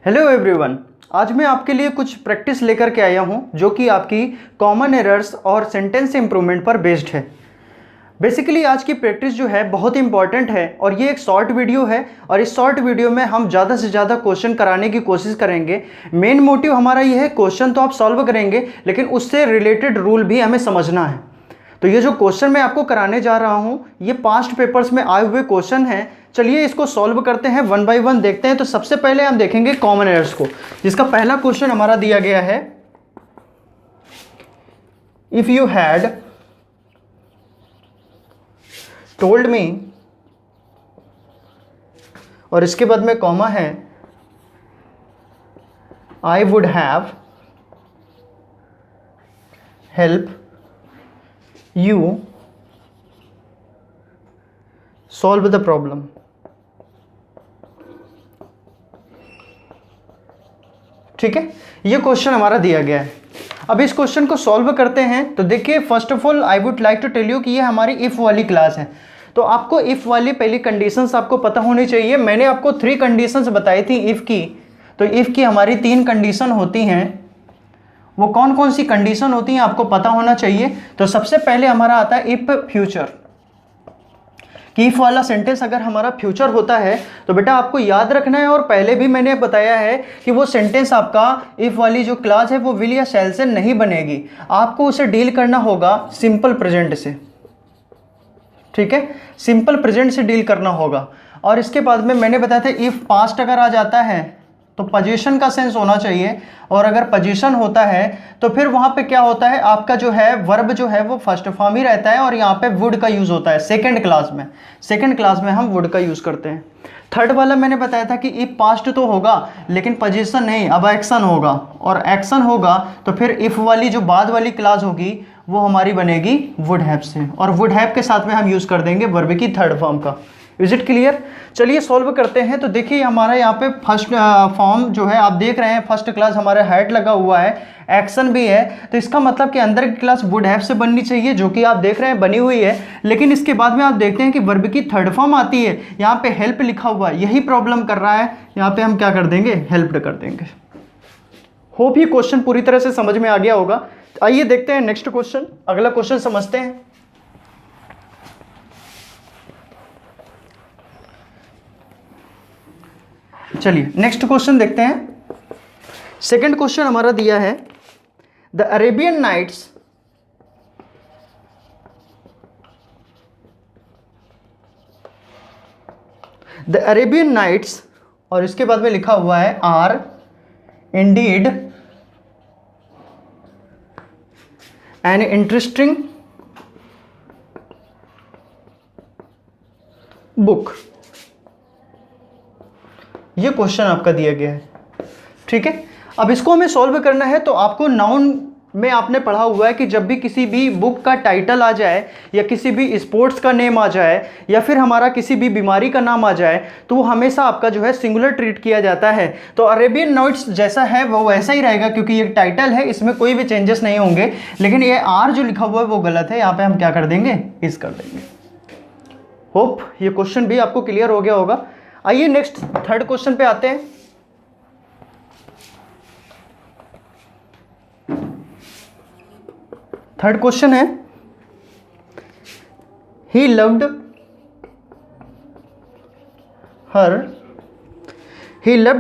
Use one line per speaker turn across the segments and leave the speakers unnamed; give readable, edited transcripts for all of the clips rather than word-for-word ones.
Hello everyone, आज मैं आपके लिए कुछ प्रैक्टिस लेकर के आया हूं जो कि आपकी कॉमन एरर्स और सेंटेंस इंप्रूवमेंट पर बेस्ड है। बेसिकली आज की प्रैक्टिस जो है बहुत इंपॉर्टेंट है और ये एक शॉर्ट वीडियो है और इस शॉर्ट वीडियो में हम ज़्यादा से ज़्यादा क्वेश्चन कराने की कोशिश करेंगे। मेन मोटिव हमारा ये है, क्वेश्चन तो आप सॉल्व करेंगे लेकिन उससे रिलेटेड रूल भी हमें समझना है। तो ये जो क्वेश्चन मैं आपको कराने जा रहा हूँ ये पास्ट पेपर्स में आए हुए क्वेश्चन हैं। चलिए इसको सॉल्व करते हैं, वन बाय वन देखते हैं। तो सबसे पहले हम देखेंगे कॉमन एरर्स को, जिसका पहला क्वेश्चन हमारा दिया गया है, if you had told me, और इसके बाद में कॉमा है, I would have help you solve the problem. ठीक है, ये क्वेश्चन हमारा दिया गया है। अब इस क्वेश्चन को सॉल्व करते हैं। तो देखिए, first of all I would like to tell you कि ये हमारी इफ़ वाली क्लास है। तो आपको इफ़ वाली पहली कंडीशंस आपको पता होनी चाहिए। मैंने आपको 3 कंडीशंस बताई थी इफ़ की। तो इफ़ की हमारी 3 कंडीशन होती हैं। वो कौन कौन सी कंडीशन होती हैं आपको पता होना चाहिए। तो सबसे पहले हमारा आता है इफ़ फ्यूचर, कि इफ वाला सेंटेंस अगर हमारा फ्यूचर होता है तो बेटा आपको याद रखना है, और पहले भी मैंने बताया है कि वो सेंटेंस आपका इफ वाली जो क्लास है वो विल या शैल से नहीं बनेगी। आपको उसे डील करना होगा सिंपल प्रेजेंट से। ठीक है, सिंपल प्रेजेंट से डील करना होगा। और इसके बाद में मैंने बताया था इफ पास्ट अगर आ जाता है तो पोजीशन का सेंस होना चाहिए, और अगर पोजीशन होता है तो फिर वहाँ पे क्या होता है, आपका जो है वर्ब जो है वो फर्स्ट फॉर्म ही रहता है, और यहाँ पे वुड का यूज़ होता है सेकंड क्लास में हम वुड का यूज़ करते हैं। थर्ड वाला मैंने बताया था कि इफ पास्ट तो होगा लेकिन पोजीशन नहीं, अब एक्शन होगा, और एक्शन होगा तो फिर इफ वाली जो बाद वाली क्लास होगी वो हमारी बनेगी वुड हैव से, और वुड हैव के साथ में हम यूज़ कर देंगे वर्ब की थर्ड फॉर्म का। Is it clear? चलिए सॉल्व करते हैं। तो देखिए हमारा यहाँ पे फर्स्ट फॉर्म जो है आप देख रहे हैं, फर्स्ट क्लास हमारे हैड लगा हुआ है, एक्शन भी है, तो इसका मतलब कि अंदर की क्लास वुड हैव से बननी चाहिए, जो कि आप देख रहे हैं बनी हुई है। लेकिन इसके बाद में आप देखते हैं कि वर्ब की थर्ड फॉर्म आती है, यहाँ पे हेल्प लिखा हुआ है, यही प्रॉब्लम कर रहा है। यहाँ पे हम क्या कर देंगे, हेल्प्ड कर देंगे। होप ये क्वेश्चन पूरी तरह से समझ में आ गया होगा। आइए देखते हैं नेक्स्ट क्वेश्चन, अगला क्वेश्चन समझते हैं। चलिए नेक्स्ट क्वेश्चन देखते हैं। सेकंड क्वेश्चन हमारा दिया है, द अरेबियन नाइट्स और इसके बाद में लिखा हुआ है are indeed an interesting book. ये क्वेश्चन आपका दिया गया है। ठीक है, अब इसको हमें सॉल्व करना है। तो आपको नाउन में आपने पढ़ा हुआ है कि जब भी किसी भी बुक का टाइटल आ जाए, या किसी भी स्पोर्ट्स का नेम आ जाए, या फिर हमारा किसी भी बीमारी का नाम आ जाए, तो वो हमेशा आपका जो है सिंगुलर ट्रीट किया जाता है। तो अरेबियन नाइट्स जैसा है वो वैसा ही रहेगा, क्योंकि ये टाइटल है, इसमें कोई भी चेंजेस नहीं होंगे। लेकिन ये आर जो लिखा हुआ है वो गलत है, यहाँ पे हम क्या कर देंगे, इस कर देंगे। होप ये क्वेश्चन भी आपको क्लियर हो गया होगा। आइए नेक्स्ट थर्ड क्वेश्चन पे आते हैं। थर्ड क्वेश्चन है, he loved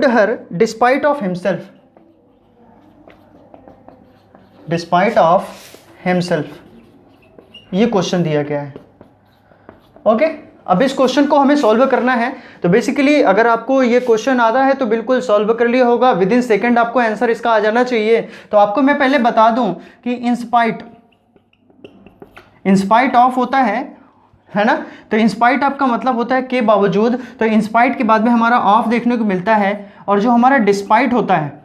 her despite of himself. ये क्वेश्चन दिया गया है। ओके, अब इस क्वेश्चन को हमें सॉल्व करना है। तो बेसिकली अगर आपको ये क्वेश्चन आता है तो बिल्कुल सॉल्व कर लिया होगा, विद इन सेकेंड आपको आंसर इसका आ जाना चाहिए। तो आपको मैं पहले बता दूं कि इंस्पाइट ऑफ होता है ना। तो इंस्पाइट आपका मतलब होता है के बावजूद। तो इंस्पाइट के बाद में हमारा ऑफ देखने को मिलता है, और जो हमारा डिस्पाइट होता है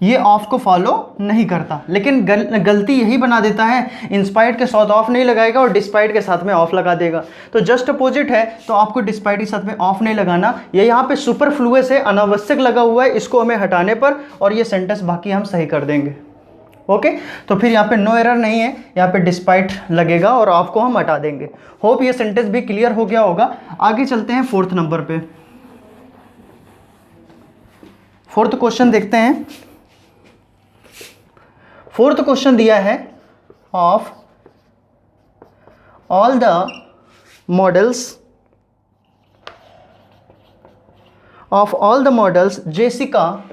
ये ऑफ को फॉलो नहीं करता, लेकिन गलती यही बना देता है, इंस्पाइट के साथ ऑफ नहीं लगाएगा और डिस्पाइट के साथ में ऑफ लगा देगा। तो जस्ट अपोजिट है, तो आपको डिस्पाइट के साथ में ऑफ नहीं लगाना। ये यहाँ पे सुपरफ्लुअस है, अनावश्यक लगा हुआ है, इसको हमें हटाने पर और ये सेंटेंस बाकी हम सही कर देंगे। ओके, तो फिर यहाँ पे नो एरर नहीं है, यहाँ पे डिस्पाइट लगेगा और ऑफ को हम हटा देंगे। होप ये सेंटेंस भी क्लियर हो गया होगा। आगे चलते हैं फोर्थ नंबर पे। फोर्थ क्वेश्चन देखते हैं। फोर्थ क्वेश्चन दिया है of all the models Jessica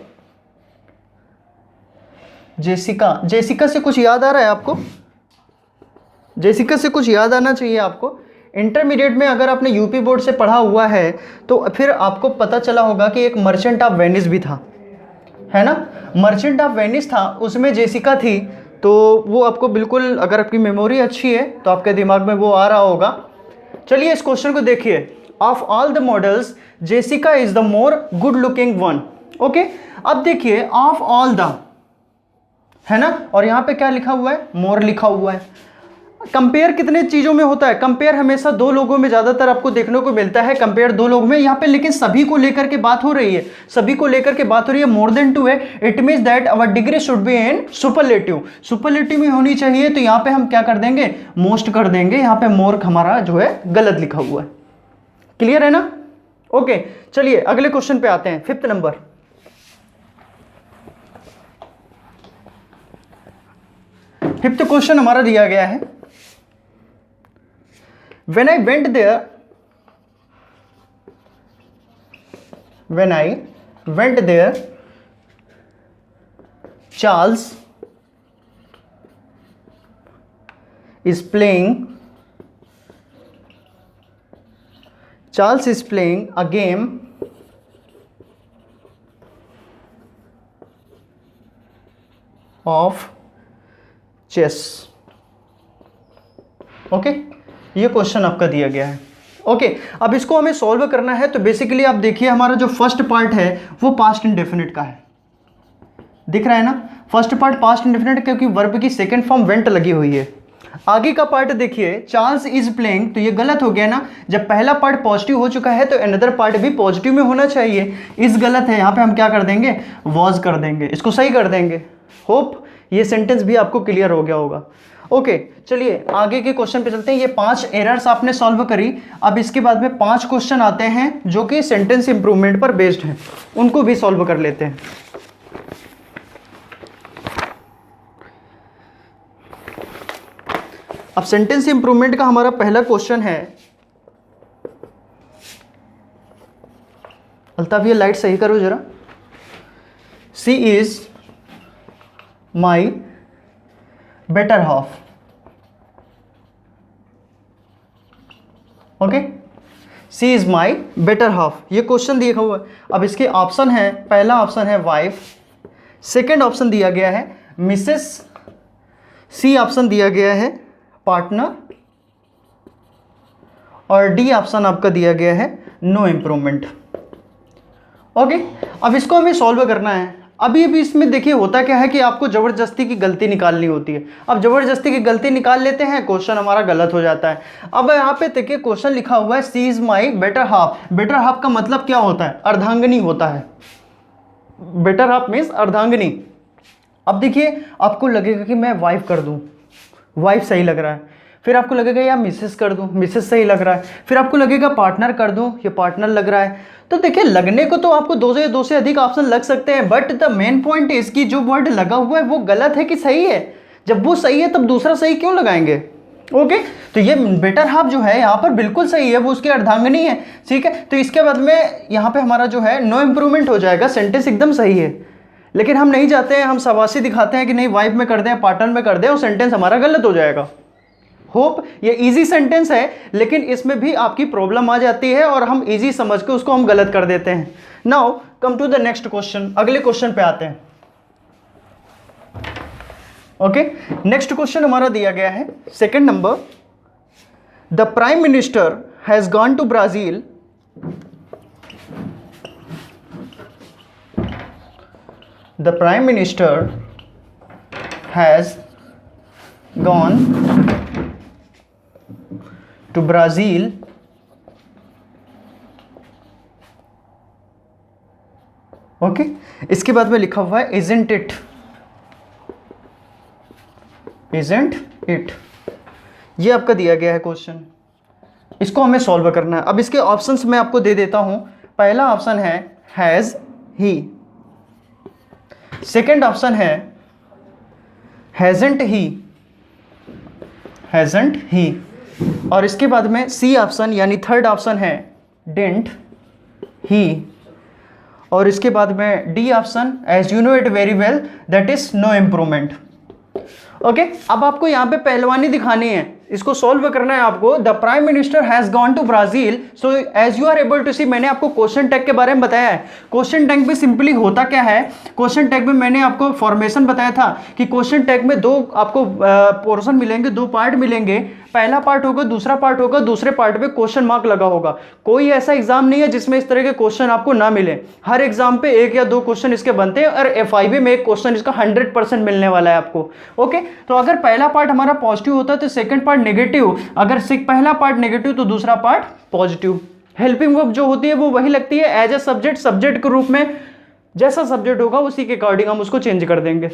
से कुछ याद आ रहा है आपको? जेसिका से कुछ याद आना चाहिए आपको। इंटरमीडिएट में अगर आपने यूपी बोर्ड से पढ़ा हुआ है तो फिर आपको पता चला होगा कि एक मर्चेंट ऑफ वेनिस भी था, है ना। मर्चेंट ऑफ वेनिस था, उसमें जेसिका थी। तो वो आपको बिल्कुल, अगर आपकी मेमोरी अच्छी है तो आपके दिमाग में वो आ रहा होगा। चलिए इस क्वेश्चन को देखिए। Of all the models Jessica is the more good looking one. Okay, अब देखिए ऑफ ऑल द, है ना, और यहाँ पे क्या लिखा हुआ है? मोर लिखा हुआ है। कंपेयर कितने चीजों में होता है? कंपेयर हमेशा दो लोगों में ज्यादातर आपको देखने को मिलता है। कंपेयर दो लोगों में यहाँ पे, लेकिन सभी को लेकर के बात हो रही है, सभी को लेकर के बात हो रही है। मोर देन टू है, it means that our degree should be in superlative, superlative में होनी चाहिए। तो यहाँ पे हम क्या कर देंगे? मोस्ट कर देंगे। यहाँ पे मोर हमारा जो है गलत लिखा हुआ है। क्लियर है ना? ओके, चलिए अगले क्वेश्चन पे आते हैं। फिफ्थ नंबर, फिफ्थ क्वेश्चन हमारा दिया गया है। When I went there, Charles is playing a game of chess. Okay, ये क्वेश्चन आपका दिया गया है। ओके, अब इसको हमें सॉल्व करना है। तो बेसिकली आप देखिए, हमारा जो फर्स्ट पार्ट है वो पास्ट इंडेफिनिट का है, दिख रहा है ना। फर्स्ट पार्ट पास्ट इंडेफिनिट, क्योंकि वर्ब की सेकंड फॉर्म वेंट लगी हुई है। आगे का पार्ट देखिए, चार्ल्स इज प्लेइंग, तो ये गलत हो गया ना। जब पहला पार्ट पॉजिटिव हो चुका है तो अनदर पार्ट भी पॉजिटिव में होना चाहिए। इस गलत है, यहाँ पे हम क्या कर देंगे? वॉज कर देंगे, इसको सही कर देंगे। होप ये सेंटेंस भी आपको क्लियर हो गया होगा। ओके, चलिए आगे के क्वेश्चन पे चलते हैं। ये 5 एरर्स आपने सॉल्व करी। अब इसके बाद में 5 क्वेश्चन आते हैं जो कि सेंटेंस इंप्रूवमेंट पर बेस्ड हैं, उनको भी सॉल्व कर लेते हैं। अब सेंटेंस इंप्रूवमेंट का हमारा पहला क्वेश्चन है। अल्ताफ ये लाइट सही करो जरा। She is my better half. Okay, she is my better half, ये क्वेश्चन दिया हुआ है। अब इसके ऑप्शन है, पहला ऑप्शन है वाइफ, सेकंड ऑप्शन दिया गया है मिसेस, सी ऑप्शन दिया गया है पार्टनर, और डी ऑप्शन आपका दिया गया है नो इम्प्रूवमेंट। ओके, अब इसको हमें सॉल्व करना है। अभी भी इसमें देखिए होता क्या है कि आपको ज़बरदस्ती की गलती निकालनी होती है। अब ज़बरदस्ती की गलती निकाल लेते हैं, क्वेश्चन हमारा गलत हो जाता है। अब यहाँ पे देखिए क्वेश्चन लिखा हुआ है she is my better half. Better half का मतलब क्या होता है? अर्धांगिनी होता है। बेटर हाफ मीन्स अर्धांगिनी। अब देखिए आपको लगेगा कि मैं वाइफ कर दूँ, वाइफ सही लग रहा है। फिर आपको लगेगा यार मिसेस कर दूं, मिसेस सही लग रहा है। फिर आपको लगेगा पार्टनर कर दूं, ये पार्टनर लग रहा है। तो देखिए लगने को तो आपको दो से अधिक ऑप्शन लग सकते हैं, but the main point is कि जो वर्ड लगा हुआ है वो गलत है कि सही है। जब वो सही है तब दूसरा सही क्यों लगाएंगे? ओके, तो ये बेटर हाफ जो है यहाँ पर बिल्कुल सही है, वो उसकी अर्धांगिनी है। ठीक है, तो इसके बाद में यहाँ पे हमारा जो है नो इम्प्रूवमेंट हो जाएगा, सेंटेंस एकदम सही है। लेकिन हम नहीं चाहते हैं, हम शाबाशी दिखाते हैं कि नहीं वाइफ में कर दें, पार्टनर में कर दें, और सेंटेंस हमारा गलत हो जाएगा। होप ये इजी सेंटेंस है, लेकिन इसमें भी आपकी प्रॉब्लम आ जाती है और हम इजी समझ के उसको हम गलत कर देते हैं। Now come to the next question, अगले क्वेश्चन पे आते हैं। ओके, नेक्स्ट क्वेश्चन हमारा दिया गया है second number. The prime minister has gone to Brazil the prime minister has gone to Brazil okay, इसके बाद में लिखा हुआ है इजंट इट, इजंट इट, ये आपका दिया गया है क्वेश्चन। इसको हमें सॉल्व करना है। अब इसके ऑप्शंस मैं आपको दे देता हूं। पहला ऑप्शन है हैज ही, सेकंड ऑप्शन है हैजंट ही, और इसके बाद में सी ऑप्शन यानी थर्ड ऑप्शन है डिडंट ही, और इसके बाद में D option as you know it very well that is no improvement. Okay, अब आपको यहाँ पे पहलवानी दिखानी है, इसको सॉल्व करना है आपको। The prime minister has gone to Brazil, so as you are able to see, मैंने आपको क्वेश्चन टैग के बारे में बताया है। क्वेश्चन टैग में सिंपली होता क्या है, क्वेश्चन टैग में मैंने आपको फॉर्मेशन बताया था कि क्वेश्चन टैग में दो आपको पोर्शन मिलेंगे, दो पार्ट मिलेंगे, पहला पार्ट होगा, दूसरा पार्ट होगा, दूसरे पार्ट पे क्वेश्चन मार्क लगा होगा। कोई ऐसा एग्जाम नहीं है जिसमें इस तरह के क्वेश्चन आपको ना मिले, हर एग्जाम पे एक या दो क्वेश्चन इसके बनते हैं, और FIB में एक क्वेश्चन इसका 100% मिलने वाला है आपको। ओके, तो अगर पहला पार्ट हमारा पॉजिटिव होता है तो सेकंड पार्ट नेगेटिव, अगर पहला पार्ट नेगेटिव तो दूसरा पार्ट पॉजिटिव। हेल्पिंग वर्ब जो होती है वो वही लगती है एज ए सब्जेक्ट के रूप में, जैसा सब्जेक्ट होगा उसी के अकॉर्डिंग हम उसको चेंज कर देंगे।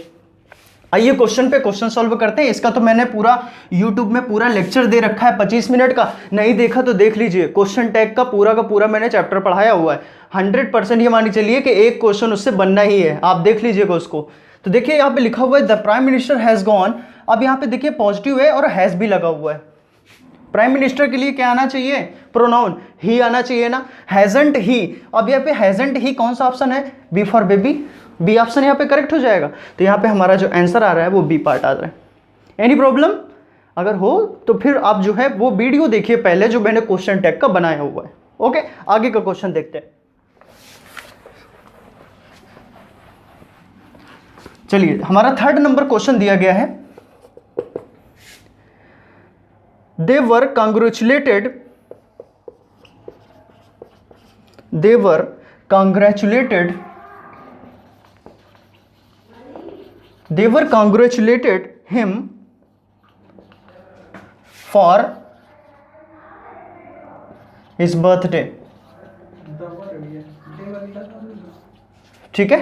आइए क्वेश्चन पे क्वेश्चन सॉल्व करते हैं। इसका तो मैंने पूरा YouTube में पूरा लेक्चर दे रखा है 25 मिनट का, नहीं देखा तो देख लीजिए। क्वेश्चन टैग का पूरा मैंने चैप्टर पढ़ाया हुआ है। 100% ये मानी चलिए कि एक क्वेश्चन उससे बनना ही है, आप देख लीजिएगा उसको। तो देखिए यहाँ पे लिखा हुआ है the prime minister has gone, अब यहाँ पे देखिए पॉजिटिव है और हैज भी लगा हुआ है। प्राइम मिनिस्टर के लिए क्या आना चाहिए, प्रोनाउन ही आना चाहिए ना, हैजंट ही। अब यहाँ पे हैजंट ही कौन सा ऑप्शन है, B for baby, B option यहाँ पे करेक्ट हो जाएगा। तो यहाँ पे हमारा जो आंसर आ रहा है वो बी पार्ट आ रहा है। एनी प्रॉब्लम अगर हो तो फिर आप जो है वो वीडियो देखिए पहले जो मैंने क्वेश्चन टैग का बनाया हुआ है। ओके, आगे का क्वेश्चन देखते हैं। चलिए, हमारा थर्ड नंबर क्वेश्चन दिया गया है, they were congratulated him for his birthday। ठीक है,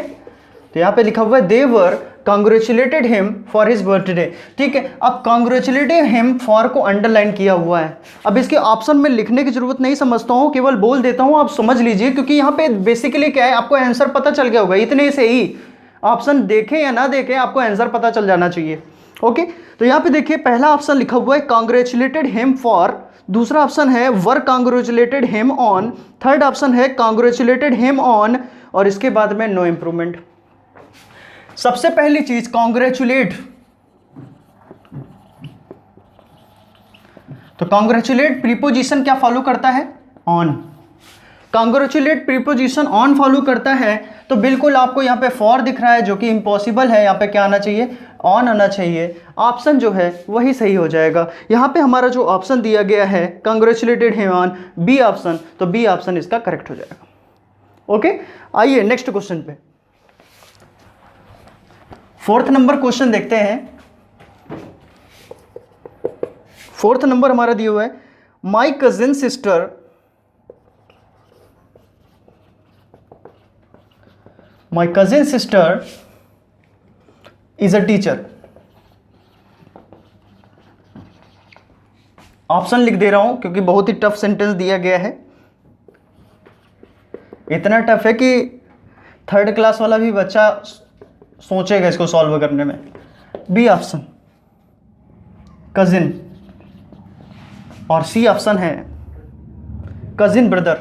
तो यहां पे लिखा हुआ है they were congratulated him for his birthday। ठीक है, अब congratulated him for को अंडरलाइन किया हुआ है। अब इसके ऑप्शन में लिखने की जरूरत नहीं समझता हूं, केवल बोल देता हूं, आप समझ लीजिए, क्योंकि यहाँ पे बेसिकली क्या है, आपको आंसर पता चल गया होगा इतने से ही। ऑप्शन देखें या ना देखें, आपको आंसर पता चल जाना चाहिए। ओके, तो यहाँ पे देखिए पहला ऑप्शन लिखा हुआ है congratulated him for, दूसरा ऑप्शन है were congratulated him on, third option है congratulated him on, और इसके बाद में नो इम्प्रूवमेंट। सबसे पहली चीज कॉन्ग्रेचुलेट, तो कॉन्ग्रेचुलेट प्रीपोजिशन क्या फॉलो करता है, on. Congratulate preposition on follow करता है, तो बिल्कुल आपको यहाँ पे फॉर दिख रहा है जो कि इम्पॉसिबल है, यहाँ पे क्या आना चाहिए, ऑन आना चाहिए। ऑप्शन जो है वही सही हो जाएगा। यहाँ पे हमारा जो ऑप्शन दिया गया है congratulated him on, B option, तो बी ऑप्शन इसका करेक्ट हो जाएगा। ओके, आइए नेक्स्ट क्वेश्चन पे, फोर्थ नंबर क्वेश्चन देखते हैं। फोर्थ नंबर हमारा दिया हुआ है my cousin sister is a teacher. Option लिख दे रहा हूं क्योंकि बहुत ही टफ सेंटेंस दिया गया है, इतना टफ है कि थर्ड क्लास वाला भी बच्चा सोचेगा इसको सॉल्व करने में। बी ऑप्शन कजिन, और सी ऑप्शन है कजिन ब्रदर,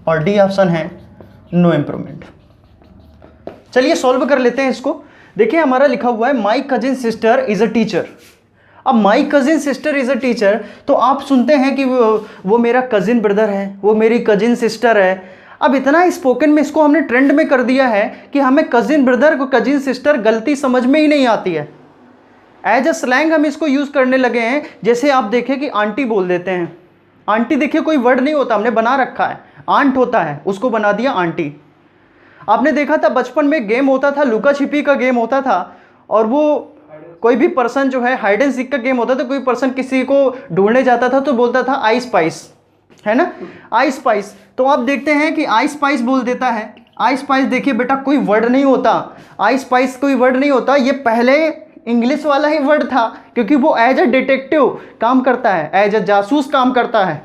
और डी ऑप्शन है नो इम्प्रूवमेंट। चलिए सॉल्व कर लेते हैं इसको। देखिए हमारा लिखा हुआ है my cousin sister is a teacher. अब my cousin sister is a teacher, तो आप सुनते हैं कि वो मेरा कजिन ब्रदर है, वो मेरी कजिन सिस्टर है। अब इतना स्पोकन में इसको हमने ट्रेंड में कर दिया है कि हमें कजिन ब्रदर को कजिन सिस्टर गलती समझ में ही नहीं आती है। एज अ स्लैंग हम इसको यूज़ करने लगे हैं। जैसे आप देखें कि आंटी बोल देते हैं, आंटी देखिए कोई वर्ड नहीं होता, हमने बना रखा है, आंट होता है, उसको बना दिया आंटी। आपने देखा था बचपन में गेम होता था, लुका छिपी का गेम होता था, और वो कोई भी पर्सन जो है हाइड एंड सीक का गेम होता था, कोई पर्सन किसी को ढूंढने जाता था तो बोलता था आई स्पाइस, है ना, आई स्पाइस। तो आप देखते हैं कि आई स्पाइस बोल देता है। आई स्पाइस देखिए बेटा कोई वर्ड नहीं होता, आई स्पाइस कोई वर्ड नहीं होता, ये पहले इंग्लिश वाला ही वर्ड था, क्योंकि वो एज अ डिटेक्टिव काम करता है, एज अ जासूस काम करता है।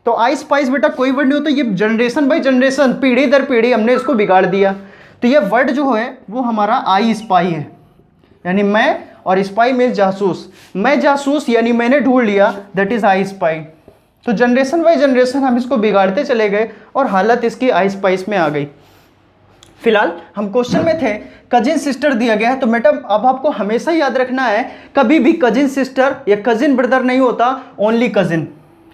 तो आई स्पाइस बेटा कोई वर्ड नहीं होता, ये जनरेशन बाय जनरेशन, पीढ़ी दर पीढ़ी हमने इसको बिगाड़ दिया। तो ये वर्ड जो है वो हमारा आई स्पाई है, यानी मैं, और स्पाई में जासूस, मैं जासूस यानी मैंने ढूंढ लिया, दैट इज आई स्पाई। तो जनरेशन बाय जनरेशन हम इसको बिगाड़ते चले गए और हालत इसकी आई स्पाइस में आ गई। फिलहाल हम क्वेश्चन में थे, कजिन सिस्टर दिया गया है, तो मैडम अब आपको हमेशा याद रखना है कभी भी कजिन सिस्टर या कजिन ब्रदर नहीं होता, ओनली कजिन,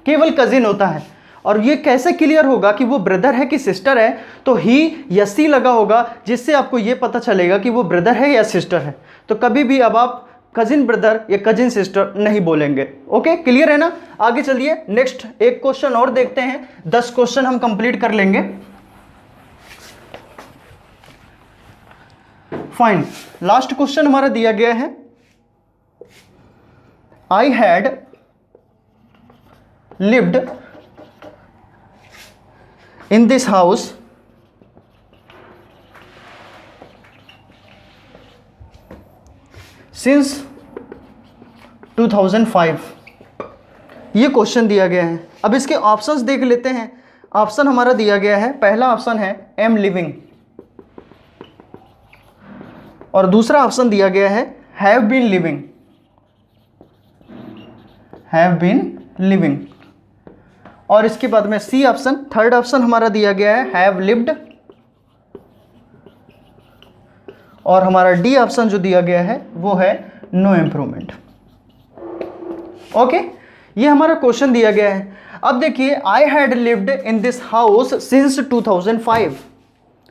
केवल कजिन होता है। और ये कैसे क्लियर होगा कि वो ब्रदर है कि सिस्टर है, तो ही या सी लगा होगा, जिससे आपको ये पता चलेगा कि वो ब्रदर है या सिस्टर है। तो कभी भी अब आप कजिन ब्रदर या कजिन सिस्टर नहीं बोलेंगे। ओके, क्लियर है ना। आगे चलिए, नेक्स्ट एक क्वेश्चन और देखते हैं, 10 क्वेश्चन हम कंप्लीट कर लेंगे। फाइन, लास्ट क्वेश्चन हमारा दिया गया है, I had lived in this house since 2005। ये क्वेश्चन दिया गया है। अब इसके ऑप्शंस देख लेते हैं। ऑप्शन हमारा दिया गया है, पहला ऑप्शन है एम लिविंग, और दूसरा ऑप्शन दिया गया है have been living, have been living, और इसके बाद में सी ऑप्शन, थर्ड ऑप्शन हमारा दिया गया है हैव लिव्ड, और हमारा डी ऑप्शन जो दिया गया है वो है नो इम्प्रूवमेंट। ओके, ये हमारा क्वेश्चन दिया गया है। अब देखिए, I had lived in this house since 2005।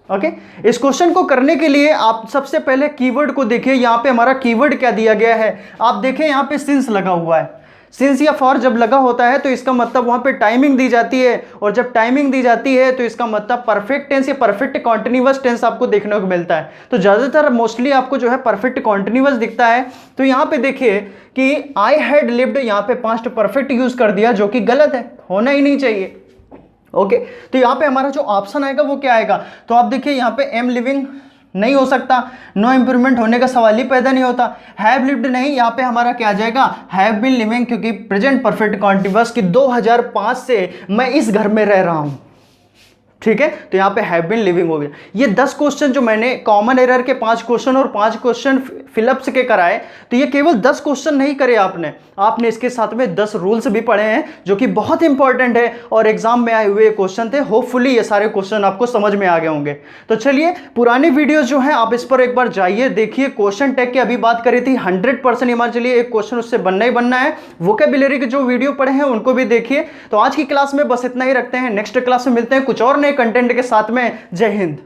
Okay, इस क्वेश्चन को करने के लिए आप सबसे पहले कीवर्ड को देखिए, यहाँ पे हमारा कीवर्ड क्या दिया गया है। आप देखें यहाँ पे सिंस लगा हुआ है। सिंस या फॉर जब लगा होता है तो इसका मतलब वहाँ पे टाइमिंग दी जाती है, और जब टाइमिंग दी जाती है तो इसका मतलब परफेक्ट टेंस या परफेक्ट कॉन्टिन्यूअस टेंस आपको देखने को मिलता है। तो ज़्यादातर मोस्टली आपको जो है परफेक्ट कॉन्टिन्यूअस दिखता है। तो यहाँ पे देखिए कि आई हैड लिव्ड, यहाँ पे पास्ट परफेक्ट यूज़ कर दिया, जो कि गलत है, होना ही नहीं चाहिए। ओके, तो यहाँ पे हमारा जो ऑप्शन आएगा वो क्या आएगा, तो आप देखिए यहाँ पे एम लिविंग नहीं हो सकता, नो इम्प्रूवमेंट होने का सवाल ही पैदा नहीं होता। हैव लिव्ड नहीं, यहाँ पे हमारा क्या आ जाएगा, हैव बीन लिविंग, क्योंकि प्रेजेंट परफेक्ट कॉन्टिन्यूअस कि 2005 से मैं इस घर में रह रहा हूँ। ठीक है, तो यहाँ पे हैव बीन लिविंग हो गया। ये 10 क्वेश्चन जो मैंने कॉमन एरर के 5 क्वेश्चन और 5 क्वेश्चन फिलअप्स के कराए, तो ये केवल 10 क्वेश्चन नहीं करे आपने इसके साथ में 10 रूल्स भी पढ़े हैं, जो कि बहुत इंपॉर्टेंट है और एग्जाम में आए हुए क्वेश्चन थे। होपफुली ये सारे क्वेश्चन आपको समझ में आ गए होंगे। तो चलिए, पुरानी वीडियोज जो है आप इस पर एक बार जाइए, देखिए। क्वेश्चन टैग की अभी बात करी थी, 100% हमारे चलिए एक क्वेश्चन उससे बनना ही बनना है। वोकेबुलरी के जो वीडियो पढ़े हैं उनको भी देखिए। तो आज की क्लास में बस इतना ही रखते हैं, नेक्स्ट क्लास में मिलते हैं कुछ और नए कंटेंट के साथ में। जय हिंद।